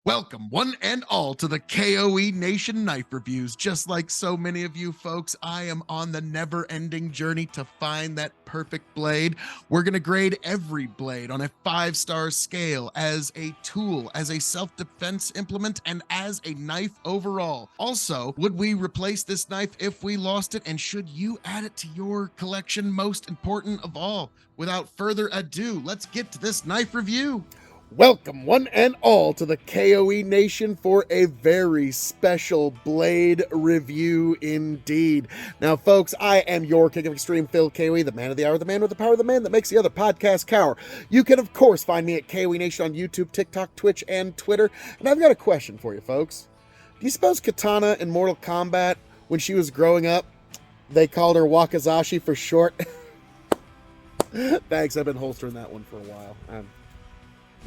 Welcome, one and all, to the K.O.E. Nation Knife Reviews. Just like so many of you folks, I am on the never-ending journey to find that perfect blade. We're going to grade every blade on a 5-star scale as a tool, as a self-defense implement, and as a knife overall. Also, would we replace this knife if we lost it, and should you add it to your collection? Most important of all, without further ado, let's get to this knife review. Welcome, one and all, to the K.O.E. Nation for a very special blade review indeed. Now, folks, I am your King of Extreme, Phil K.O.E., the man of the hour, the man with the power, the man that makes the other podcast cower. You can, of course, find me at K.O.E. Nation on YouTube, TikTok, Twitch, and Twitter. And I've got a question for you, folks. Do you suppose Katana in Mortal Kombat, when she was growing up, they called her WAKIZASHI for short? Thanks, I've been holstering that one for a while.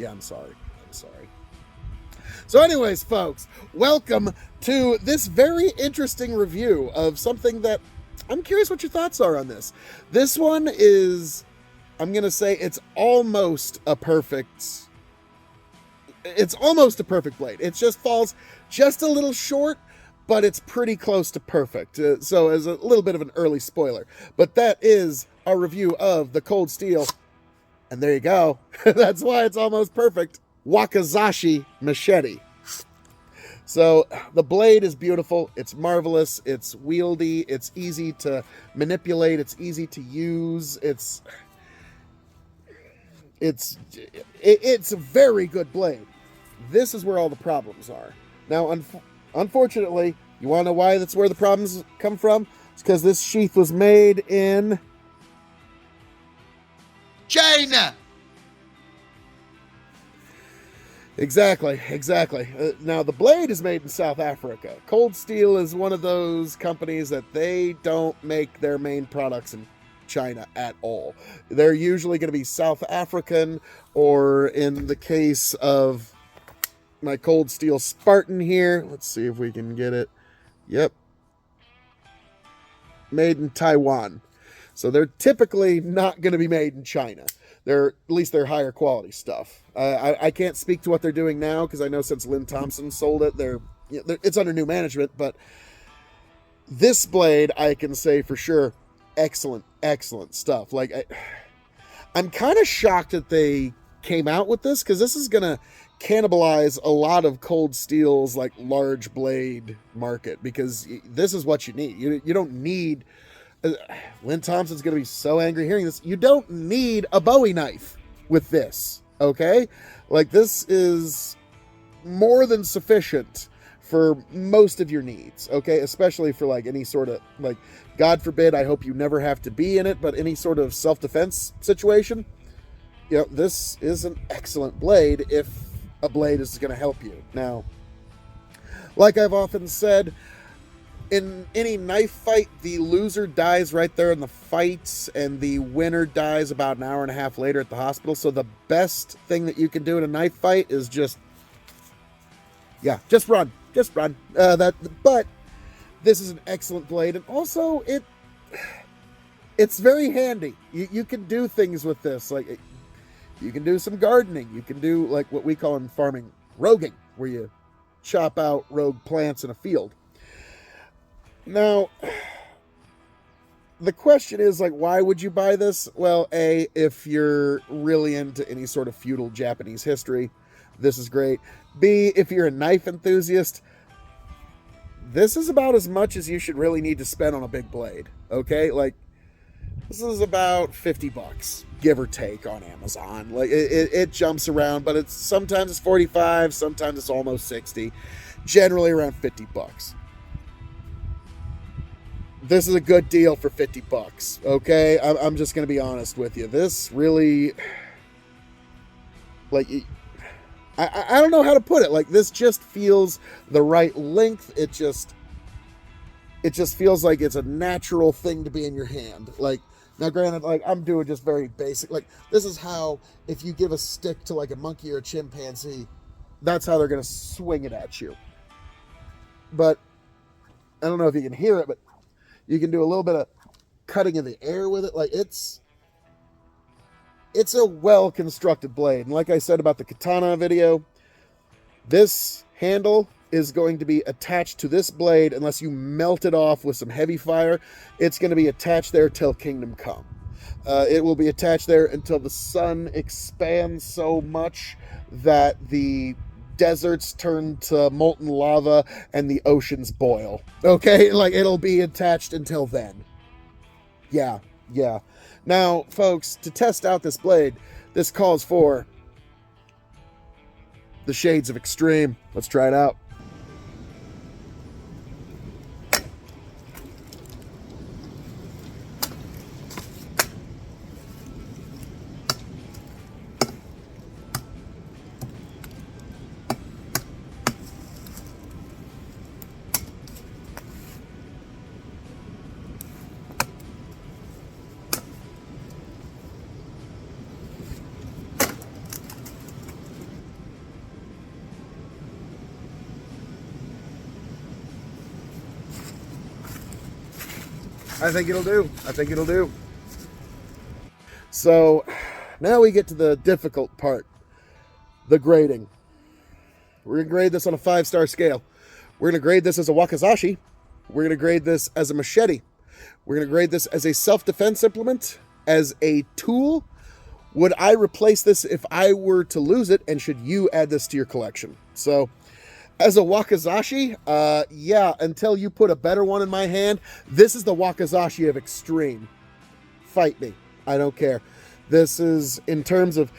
I'm sorry. So anyways, folks, welcome to this very interesting review of something that I'm curious what your thoughts are on this. This one is, I'm going to say it's almost a perfect blade. It just falls just a little short, but it's pretty close to perfect. So as a little bit of an early spoiler, but that is our review of the Cold Steel. And there you go. That's why it's almost perfect. WAKIZASHI machete. So the blade is beautiful. It's marvelous. It's wieldy. It's easy to manipulate. It's easy to use. It's a very good blade. This is where all the problems are. Now, unfortunately, you want to know why that's where the problems come from? It's because this sheath was made in China. Exactly. Now, the blade is made in South Africa. Cold Steel is one of those companies that they don't make their main products in China at all. They're usually going to be South African, or in the case of my Cold Steel Spartan here, let's see if we can get it. Yep. Made in Taiwan. So they're typically not going to be made in China. At least they're higher quality stuff. I can't speak to what they're doing now because I know since Lynn Thompson sold it, it's under new management. But this blade, I can say for sure, excellent stuff. Like, I'm kind of shocked that they came out with this, because this is going to cannibalize a lot of Cold Steel's like large blade market, because this is what you need. You don't need. Lynn Thompson's going to be so angry hearing this. You don't need a Bowie knife with this, okay? Like, this is more than sufficient for most of your needs, okay? Especially for, like, any sort of, like, God forbid, I hope you never have to be in it, but any sort of self-defense situation, this is an excellent blade if a blade is going to help you. Now, like I've often said, in any knife fight, the loser dies right there in the fight, and the winner dies about an hour and a half later at the hospital. So the best thing that you can do in a knife fight is just run. But this is an excellent blade, and also it's very handy. You can do things with this, like you can do some gardening. You can do, like, what we call in farming, roguing, where you chop out rogue plants in a field. Now, the question is, like, why would you buy this? Well, A, if you're really into any sort of feudal Japanese history, this is great. B, if you're a knife enthusiast, this is about as much as you should really need to spend on a big blade, okay? Like, this is about $50, give or take, on Amazon. Like, it jumps around, but sometimes it's 45, sometimes it's almost 60, generally around $50. This is a good deal for $50, okay? I'm just going to be honest with you. This really, like, I don't know how to put it. Like, this just feels the right length. It just feels like it's a natural thing to be in your hand. Like, now granted, like, I'm doing just very basic. Like, this is how, if you give a stick to, like, a monkey or a chimpanzee, that's how they're going to swing it at you. But I don't know if you can hear it, but you can do a little bit of cutting in the air with it. Like, it's a well-constructed blade. And like I said about the katana video, This handle is going to be attached to this blade unless you melt it off with some heavy fire. It's going to be attached there till Kingdom Come. It will be attached there until the sun expands so much that the deserts turn to molten lava and the oceans boil. Okay, like it'll be attached until then. Yeah. Now, folks, to test out this blade, this calls for the shades of extreme. Let's try it out. I think it'll do. So now we get to the difficult part, the grading. We're going to grade this on a 5-star scale. We're going to grade this as a wakizashi. We're going to grade this as a machete. We're going to grade this as a self-defense implement, as a tool. Would I replace this if I were to lose it, and should you add this to your collection? So as a wakizashi, yeah, until you put a better one in my hand, this is the wakizashi of extreme. Fight me. I don't care. This is, in terms of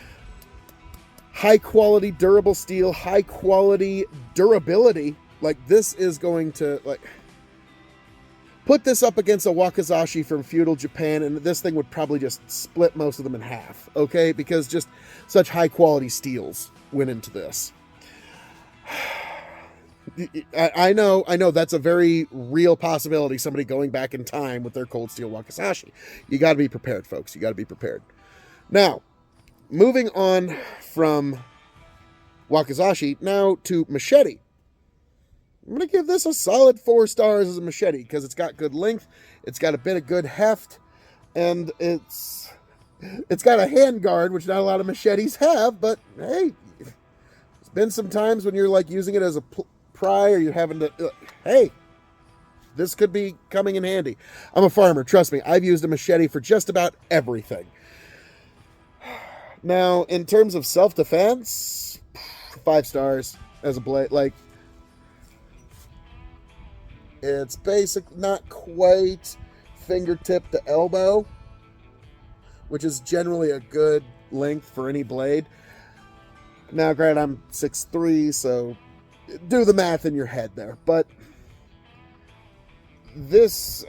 high quality durable steel, high quality durability, like this is going to, like, put this up against a wakizashi from feudal Japan, and this thing would probably just split most of them in half, okay? Because just such high quality steels went into this. I know that's a very real possibility, somebody going back in time with their cold steel wakizashi. You got to be prepared, folks. You got to be prepared. Now, moving on from wakizashi, now to machete. I'm going to give this a solid 4 stars as a machete because it's got good length, it's got a bit of good heft, and it's got a hand guard, which not a lot of machetes have, but hey, there's been some times when you're like using it as a pry, or you're having to, hey, this could be coming in handy. I'm a farmer, trust me, I've used a machete for just about everything. Now, in terms of self-defense, 5 stars as a blade. Like, it's basic, not quite fingertip to elbow, which is generally a good length for any blade. Now, granted, I'm 6'3", so do the math in your head there. But this,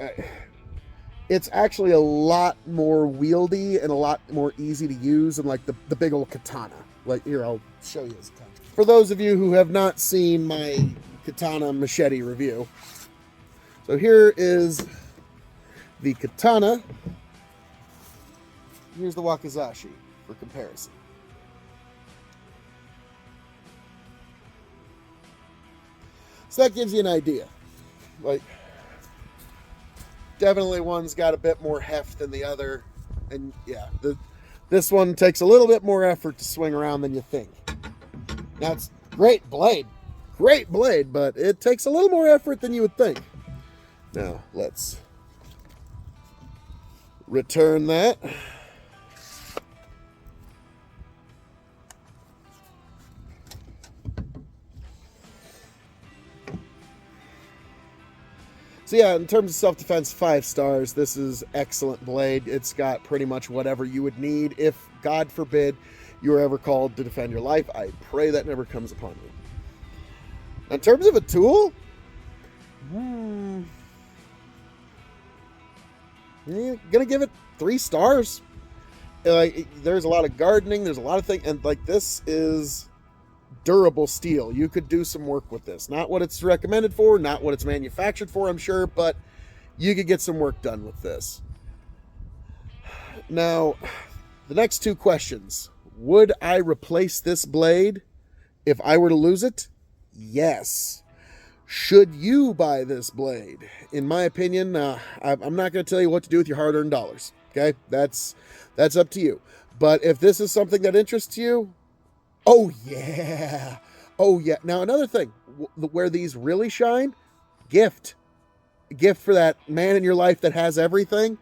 it's actually a lot more wieldy and a lot more easy to use than like the big old katana. Like, here, I'll show you this katana. For those of you who have not seen my katana machete review, so here is the katana. Here's the wakizashi for comparison. So that gives you an idea. Like, definitely one's got a bit more heft than the other. And yeah, this one takes a little bit more effort to swing around than you think. Now, it's great blade, but it takes a little more effort than you would think. Now, let's return that. So yeah, in terms of self-defense, 5 stars. This is excellent blade. It's got pretty much whatever you would need if, God forbid, you are ever called to defend your life. I pray that never comes upon you. In terms of a tool, I'm gonna give it 3 stars. Like, there's a lot of gardening, there's a lot of things, and like, this is durable steel. You could do some work with this. Not what it's recommended for, not what it's manufactured for, I'm sure, but you could get some work done with this. Now, the next 2 questions. Would I replace this blade if I were to lose it? Yes. Should you buy this blade? In my opinion, I'm not going to tell you what to do with your hard-earned dollars. Okay, that's up to you. But if this is something that interests you, oh yeah, Oh yeah. Now another thing, where these really shine, gift. A gift for that man in your life that has everything.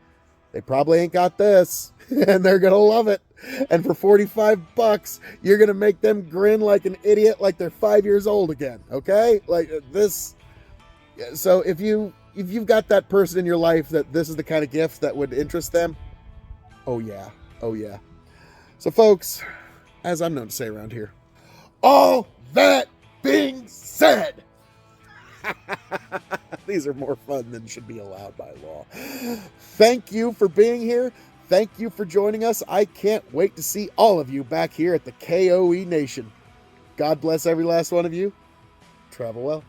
They probably ain't got this, and they're gonna love it. And for $45, you're gonna make them grin like an idiot, like they're 5 years old again. Okay, like this. So if you've got that person in your life that this is the kind of gift that would interest them, oh yeah, oh yeah. So folks, as I'm known to say around here, all that being said, these are more fun than should be allowed by law. Thank you for being here. Thank you for joining us. I can't wait to see all of you back here at the KOE Nation. God bless every last one of you. Travel well.